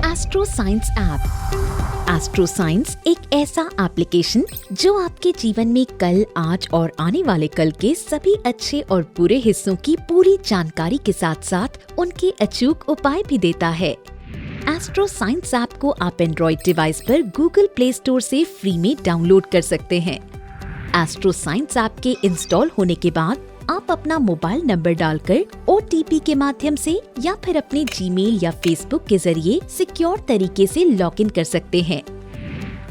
Astro science app. Astro science एक ऐसा application जो आपके जीवन में कल, आज और आने वाले कल के सभी अच्छे और बुरे हिस्सों की पूरी जानकारी के साथ साथ उनके अचूक उपाय भी देता है। एस्ट्रो साइंस ऐप को आप एंड्रॉइड डिवाइस पर गूगल प्ले स्टोर से फ्री में डाउनलोड कर सकते हैं। एस्ट्रो साइंस ऐप के इंस्टॉल होने के बाद आप अपना मोबाइल नंबर डालकर OTP के माध्यम से या फिर अपने जीमेल या फेसबुक के जरिए सिक्योर तरीके से लॉगिन कर सकते हैं।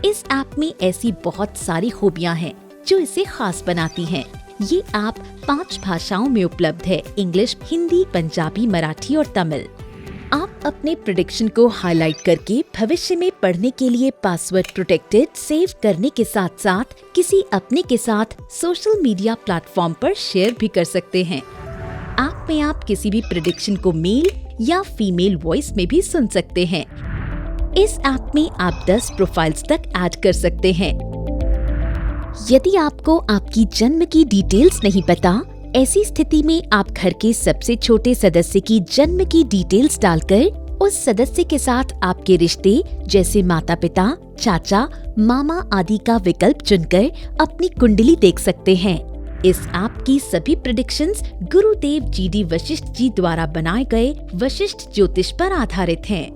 इस ऐप में ऐसी बहुत सारी खूबियां हैं जो इसे खास बनाती हैं। ये ऐप 5 भाषाओं में उपलब्ध है: इंग्लिश, हिंदी, पंजाबी, मराठी और तमिल। आप अपने प्रेडिक्शन को हाईलाइट करके भविष्य में पढ़ने के लिए पासवर्ड प्रोटेक्टेड सेव करने के साथ साथ किसी अपने के साथ सोशल मीडिया प्लेटफॉर्म पर शेयर भी कर सकते हैं। ऐप में आप किसी भी प्रेडिक्शन को मेल या फीमेल वॉइस में भी सुन सकते हैं। इस ऐप में आप 10 प्रोफाइल्स तक ऐड कर सकते हैं। यदि आपको आपकी जन्म की डिटेल्स नहीं पता, ऐसी स्थिति में आप घर के सबसे छोटे सदस्य की जन्म की डिटेल्स डालकर उस सदस्य के साथ आपके रिश्ते जैसे माता पिता, चाचा, मामा आदि का विकल्प चुनकर अपनी कुंडली देख सकते हैं। इस ऐप की सभी प्रेडिक्शंस गुरुदेव GD वशिष्ठ जी द्वारा बनाए गए वशिष्ठ ज्योतिष पर आधारित हैं।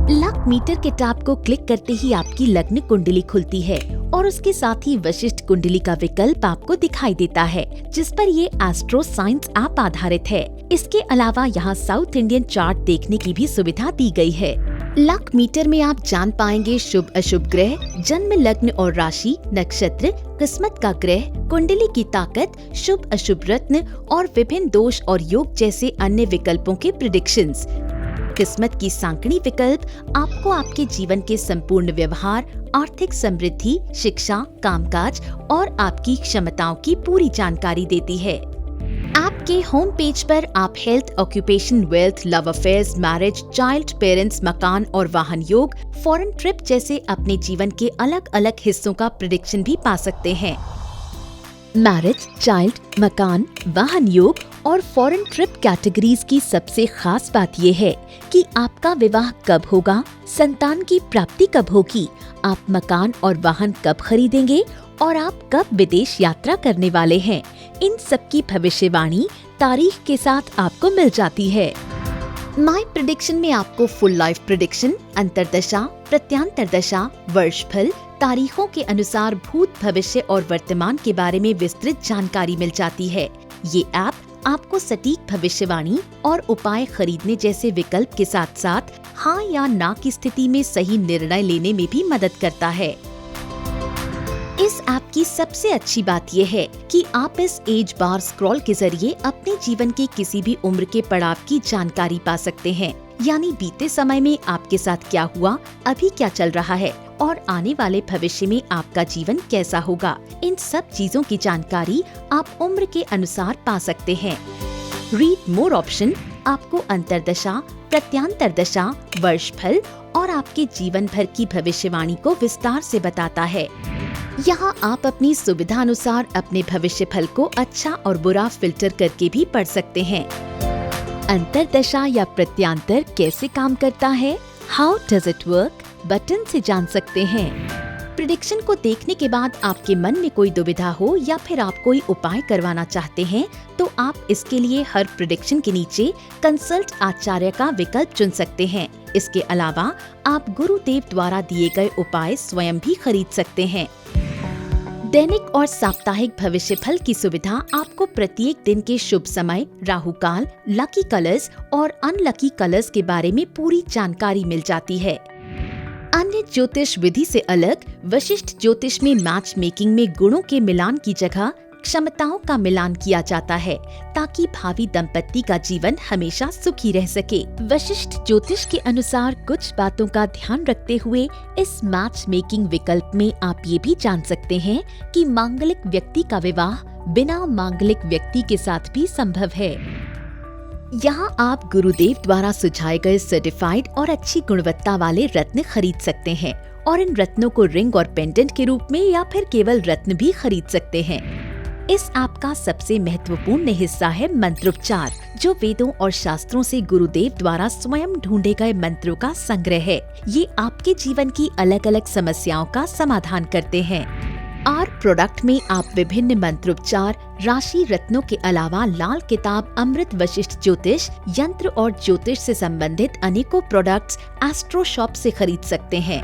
लक मीटर के टैब को क्लिक करते ही आपकी लग्न कुंडली खुलती है और उसके साथ ही वशिष्ठ कुंडली का विकल्प आपको दिखाई देता है, जिस पर ये एस्ट्रो साइंस ऐप आधारित है। इसके अलावा यहाँ साउथ इंडियन चार्ट देखने की भी सुविधा दी गई है। लक मीटर में आप जान पाएंगे शुभ अशुभ ग्रह, जन्म लग्न और राशि, नक्षत्र, किस्मत का ग्रह, कुंडली की ताकत, शुभ अशुभ रत्न और विभिन्न दोष और योग जैसे अन्य विकल्पों के प्रेडिक्शंस। किस्मत की सांकड़ी विकल्प आपको आपके जीवन के संपूर्ण व्यवहार, आर्थिक समृद्धि, शिक्षा, कामकाज और आपकी क्षमताओं की पूरी जानकारी देती है। ऐप के होम पेज पर आप health, occupation, wealth, love affairs, marriage, child, parents, मकान और वाहन योग, फॉरेन ट्रिप जैसे अपने जीवन के अलग अलग हिस्सों का प्रेडिक्शन भी पा सकते हैं। मैरिज, चाइल्ड, मकान, वाहन योग और फॉरेन ट्रिप कैटेगरीज की सबसे खास बात ये है कि आपका विवाह कब होगा, संतान की प्राप्ति कब होगी, आप मकान और वाहन कब खरीदेंगे और आप कब विदेश यात्रा करने वाले हैं। इन सब की भविष्यवाणी तारीख के साथ आपको मिल जाती है। माई प्रेडिक्शन में आपको फुल लाइफ प्रेडिक्शन, अंतरदशा, प्रत्यांतर दशा, वर्षफल, तारीखों के अनुसार भूत, भविष्य और वर्तमान के बारे में विस्तृत जानकारी मिल जाती है। ये ऐप आपको सटीक भविष्यवाणी और उपाय खरीदने जैसे विकल्प के साथ साथ हाँ या ना की स्थिति में सही निर्णय लेने में भी मदद करता है। इस ऐप की सबसे अच्छी बात यह है कि आप इस एज बार स्क्रॉल के जरिए अपने जीवन के किसी भी उम्र के पड़ाव की जानकारी पा सकते हैं, यानी बीते समय में आपके साथ क्या हुआ, अभी क्या चल रहा है और आने वाले भविष्य में आपका जीवन कैसा होगा। इन सब चीजों की जानकारी आप उम्र के अनुसार पा सकते हैं। रीड मोर ऑप्शन आपको अंतरदशा, प्रत्यांतर दशा, वर्षफल और आपके जीवन भर की भविष्यवाणी को विस्तार से बताता है। यहाँ आप अपनी सुविधा अनुसार अपने भविष्य फल को अच्छा और बुरा फिल्टर करके भी पढ़ सकते हैं। अंतरदशा या प्रत्यांतर कैसे काम करता है, how does it work, button से जान सकते हैं। प्रेडिक्शन को देखने के बाद आपके मन में कोई दुविधा हो या फिर आप कोई उपाय करवाना चाहते हैं तो आप इसके लिए हर प्रेडिक्शन के नीचे कंसल्ट आचार्य का विकल्प चुन सकते हैं। इसके अलावा आप गुरुदेव द्वारा दिए गए उपाय स्वयं भी खरीद सकते हैं। दैनिक और साप्ताहिक भविष्य फल की सुविधा आपको प्रत्येक दिन के शुभ समय, राहु काल, लकी कलर्स और अनलकी कलर्स के बारे में पूरी जानकारी मिल जाती है। अन्य ज्योतिष विधि से अलग वशिष्ठ ज्योतिष में मैच मेकिंग में गुणों के मिलान की जगह क्षमताओं का मिलान किया जाता है ताकि भावी दंपत्ति का जीवन हमेशा सुखी रह सके। वशिष्ठ ज्योतिष के अनुसार कुछ बातों का ध्यान रखते हुए इस मैच मेकिंग विकल्प में आप ये भी जान सकते हैं कि मांगलिक व्यक्ति का विवाह बिना मांगलिक व्यक्ति के साथ भी संभव है। यहाँ आप गुरुदेव द्वारा सुझाए गए सर्टिफाइड और अच्छी गुणवत्ता वाले रत्न खरीद सकते हैं और इन रत्नों को रिंग और पेंडेंट के रूप में या फिर केवल रत्न भी खरीद सकते हैं। इस ऐप का सबसे महत्वपूर्ण हिस्सा है मंत्रोच्चार, जो वेदों और शास्त्रों से गुरुदेव द्वारा स्वयं ढूंढे गए मंत्रों का संग्रह है। ये आपके जीवन की अलग अलग समस्याओं का समाधान करते हैं। आर प्रोडक्ट में आप विभिन्न मंत्रोच्चार, राशि रत्नों के अलावा लाल किताब, अमृत वशिष्ठ ज्योतिष, यंत्र और ज्योतिष से संबंधित अनेकों प्रोडक्ट्स एस्ट्रो शॉप से खरीद सकते हैं।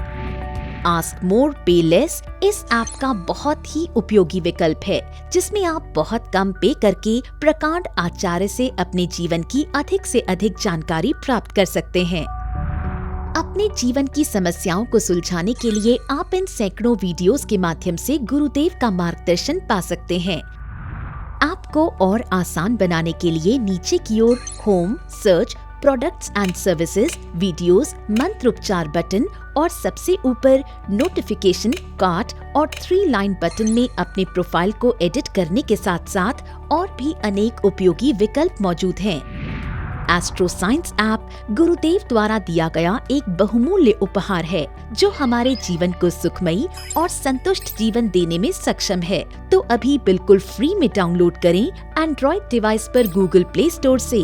आस्क मोर पे लेस इस ऐप का बहुत ही उपयोगी विकल्प है, जिसमें आप बहुत कम पे करके प्रकांड आचार्य से अपने जीवन की अधिक से अधिक जानकारी प्राप्त कर सकते हैं। अपने जीवन की समस्याओं को सुलझाने के लिए आप इन सैकड़ों वीडियोस के माध्यम से गुरुदेव का मार्गदर्शन पा सकते हैं। ऐप को और आसान बनाने के लिए नीचे की ओर home, search, products and services, videos, मंत्रोच्चार बटन और सबसे ऊपर नोटिफिकेशन, कार्ट और 3 लाइन बटन में अपने प्रोफाइल को एडिट करने के साथ साथ और भी अनेक उपयोगी विकल्प मौजूद हैं। एस्ट्रो साइंस ऐप गुरुदेव द्वारा दिया गया एक बहुमूल्य उपहार है, जो हमारे जीवन को सुखमयी और संतुष्ट जीवन देने में सक्षम है। तो अभी बिल्कुल फ्री में डाउनलोड करें एंड्रॉइड डिवाइस पर गूगल प्ले स्टोर से।